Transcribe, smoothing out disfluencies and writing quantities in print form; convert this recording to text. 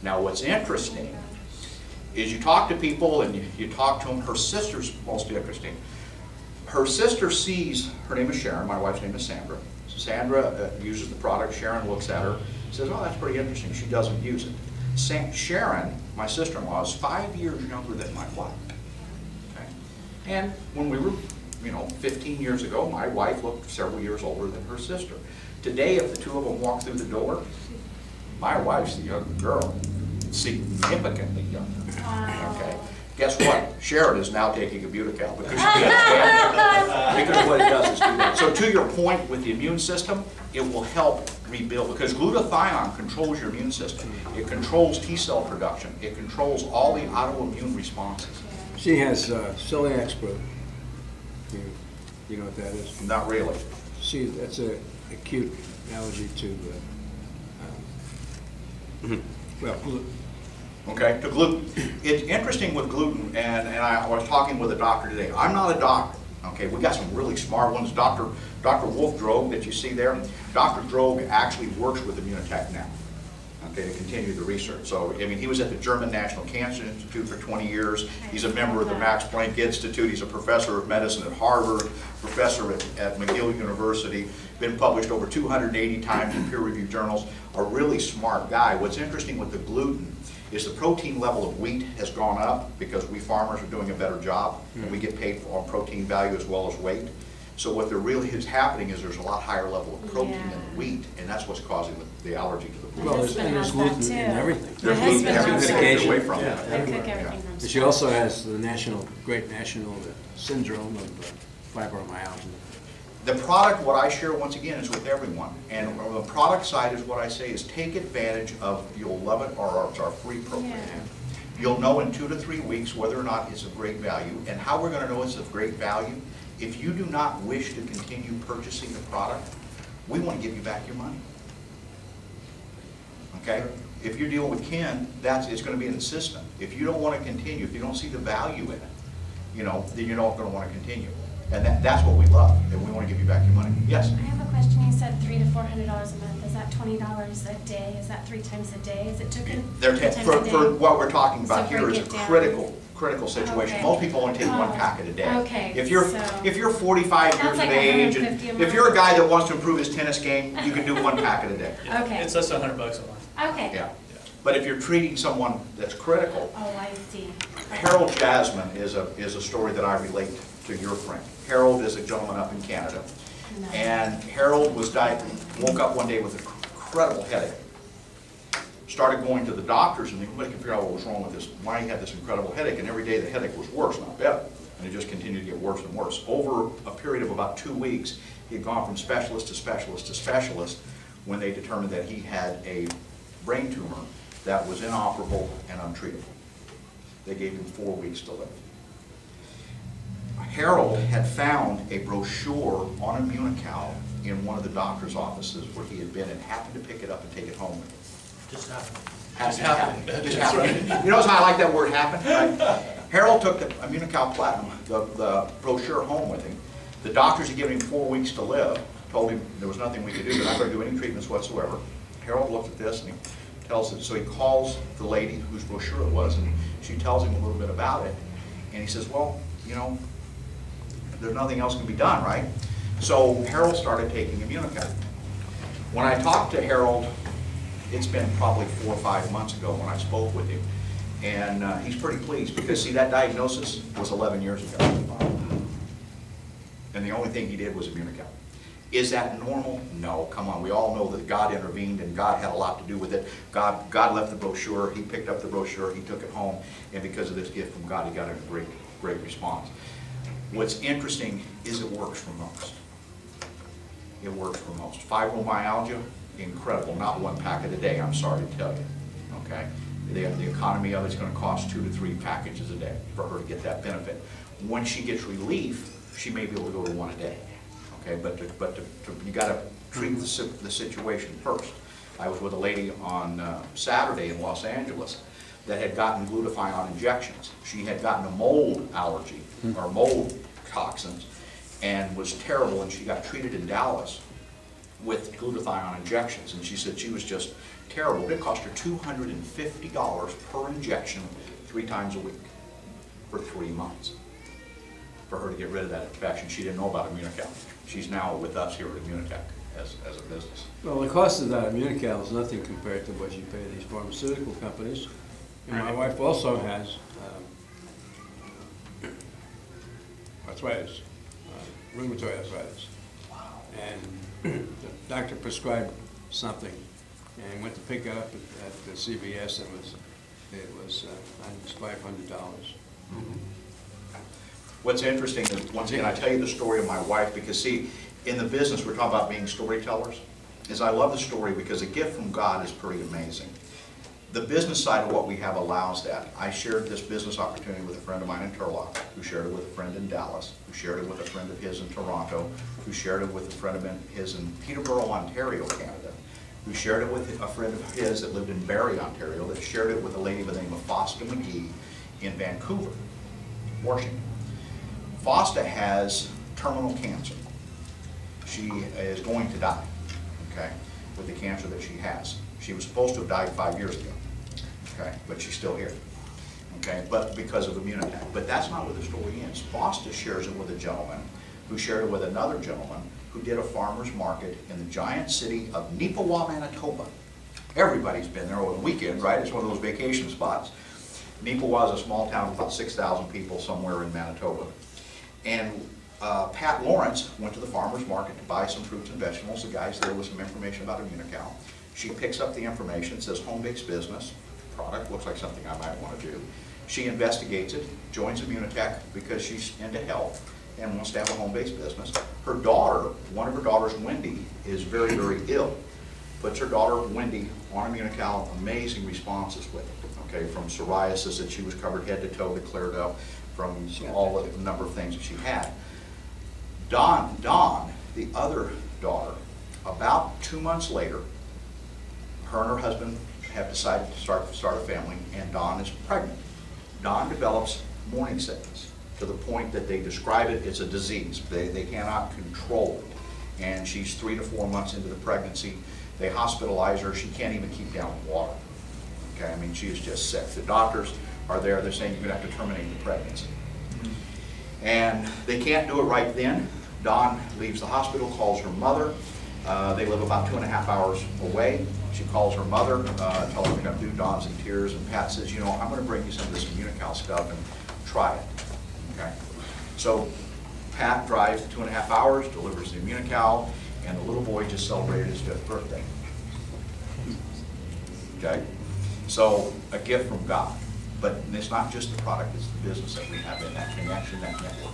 Now what's interesting is you talk to people and you talk to them. Her sister's most interesting. Her sister sees, her name is Sharon, my wife's name is Sandra. So Sandra uses the product, Sharon looks at her, says, oh, that's pretty interesting. She doesn't use it. Sharon, my sister-in-law, is 5 years younger than my wife. Okay? And when we were, 15 years ago, my wife looked several years older than her sister. Today, if the two of them walk through the door, my wife's the younger girl, significantly younger. Okay. Guess what? Sharon is now taking a Butycal because she can't stand it. Because what it does is do that. So to your point with the immune system, it will help rebuild because glutathione controls your immune system. It controls T cell production. It controls all the autoimmune responses. She has celiac sprout. You know what that is? Not really. That's an acute allergy to gluten. Okay, to gluten. It's interesting with gluten, and I was talking with a doctor today. I'm not a doctor. Okay, we got some really smart ones. Dr. Wolf Droge that you see there. Dr. Droge actually works with Immunotech now. Okay, to continue the research. So, I mean, he was at the German National Cancer Institute for 20 years. He's a member of the Max Planck Institute. He's a professor of medicine at Harvard, professor at McGill University, been published over 280 times in peer-reviewed journals. A really smart guy. What's interesting with the gluten is the protein level of wheat has gone up because we farmers are doing a better job and we get paid on protein value as well as weight. So what there really is happening is there's a lot higher level of protein in wheat, and that's what's causing the allergy to the gluten. Well, there's gluten in everything. There's gluten in everything. Get away from it. They cook everything from She also has the great national syndrome of fibromyalgia. The product, what I share once again, is with everyone. And on the product side is what I say is take advantage of, you'll love it, or it's our free program. Yeah. You'll know in 2 to 3 weeks whether or not it's of great value. And how we're going to know it's of great value, if you do not wish to continue purchasing the product, we want to give you back your money. Okay? If you're dealing with Ken, it's going to be insistent. If you don't want to continue, if you don't see the value in it, then you're not going to want to continue. And that's what we love, and we want to give you back your money. Yes? I have a question. You said $300 to $400 a month. Is that $20 a day? Is that 3 times a day? Is it for what we're talking about here is a critical situation. Okay. Most people only take 1 packet a day. Okay. If you're 45 years of age, and if you're a guy that wants to improve his tennis game, you can do 1 packet a day. Yeah. Okay. It's less than $100 a month. Okay. Yeah. But if you're treating someone that's critical, I see. Harold Jasmine is a story that I relate to your friend. Harold is a gentleman up in Canada, and Harold woke up one day with an incredible headache. Started going to the doctors, and nobody could figure out what was wrong with this, why he had this incredible headache, and every day the headache was worse, not better. And it just continued to get worse and worse. Over a period of about 2 weeks, he had gone from specialist to specialist to specialist when they determined that he had a brain tumor that was inoperable and untreatable. They gave him 4 weeks to live. Harold had found a brochure on Immunocal in one of the doctor's offices where he had been and happened to pick it up and take it home with him. Just happened. Just happened. You notice how I like that word happen? Right? Harold took the Immunocal Platinum, the brochure home with him. The doctors had given him 4 weeks to live, told him there was nothing we could do, they're not going to do any treatments whatsoever. Harold looked at this and he tells it, so he calls the lady whose brochure it was, and she tells him a little bit about it. And he says, well, there's nothing else can be done, right? So Harold started taking Immunocal. When I talked to Harold, it's been probably 4 or 5 months ago when I spoke with him, and he's pretty pleased because, see, that diagnosis was 11 years ago. And the only thing he did was Immunocal. Is that normal? No, come on. We all know that God intervened and God had a lot to do with it. God left the brochure. He picked up the brochure. He took it home. And because of this gift from God, he got a great response. What's interesting is it works for most. It works for most. Fibromyalgia, incredible. Not 1 packet a day, I'm sorry to tell you. Okay? The economy of it's going to cost 2 to 3 packages a day for her to get that benefit. When she gets relief, she may be able to go to 1 a day. Okay, but you got to treat the situation first. I was with a lady on Saturday in Los Angeles that had gotten glutathione injections. She had gotten a mold allergy or mold toxins and was terrible, and she got treated in Dallas with glutathione injections, and she said she was just terrible, but it cost her $250 per injection 3 times a week for 3 months for her to get rid of that infection. She didn't know about Immunical. She's now with us here at Immunitech as a business. Well, the cost of that Immunical is nothing compared to what you pay these pharmaceutical companies. And my wife also has arthritis, rheumatoid arthritis. And the doctor prescribed something and went to pick it up at the CVS, and it was $500. What's interesting is, once again, I tell you the story of my wife because, see, in the business, we're talking about being storytellers, is I love the story because a gift from God is pretty amazing. The business side of what we have allows that. I shared this business opportunity with a friend of mine in Turlock, who shared it with a friend in Dallas, who shared it with a friend of his in Toronto, who shared it with a friend of his in Peterborough, Ontario, Canada, who shared it with a friend of his that lived in Barrie, Ontario, that shared it with a lady by the name of Fosta McGee in Vancouver, Washington. Fosta has terminal cancer. She is going to die, okay, with the cancer that she has. She was supposed to have died 5 years ago, okay, but she's still here, okay, but because of Immunitech. But that's not where the story ends. Fosta shares it with a gentleman who shared it with another gentleman who did a farmer's market in the giant city of Neepawa, Manitoba. Everybody's been there over the weekend, right? It's one of those vacation spots. Neepawa is a small town of about 6,000 people somewhere in Manitoba. And Pat Lawrence went to the farmer's market to buy some fruits and vegetables. The guy's there with some information about Immunical. She picks up the information, it says home-based business, product, looks like something I might want to do. She investigates it, joins Immunitech because she's into health and wants to have a home-based business. Her daughter, one of her daughters, Wendy, is very, very ill. Puts her daughter, Wendy, on Immunical, amazing responses with it, okay, from psoriasis that she was covered head to toe that cleared up, from all the number of things that she had. Dawn, the other daughter, about 2 months later, her and her husband have decided to start a family, and Dawn is pregnant. Dawn develops morning sickness to the point that they describe it as a disease. They cannot control it. And she's 3 to 4 months into the pregnancy. They hospitalize her. She can't even keep down water. Okay, I mean, she is just sick. The doctors are there. They're saying you're going to have to terminate the pregnancy. And they can't do it right then. Dawn leaves the hospital, calls her mother. They live about 2.5 hours away. She calls her mother, tells her what they're going to do. Dawn's in tears, and Pat says, you know, I'm going to bring you some of this Immunical stuff and try it. Okay. So Pat drives the 2.5 hours, delivers the Immunical, and the little boy just celebrated his 5th birthday. Okay. So a gift from God. But it's not just the product, it's the business that we have in that connection, that network.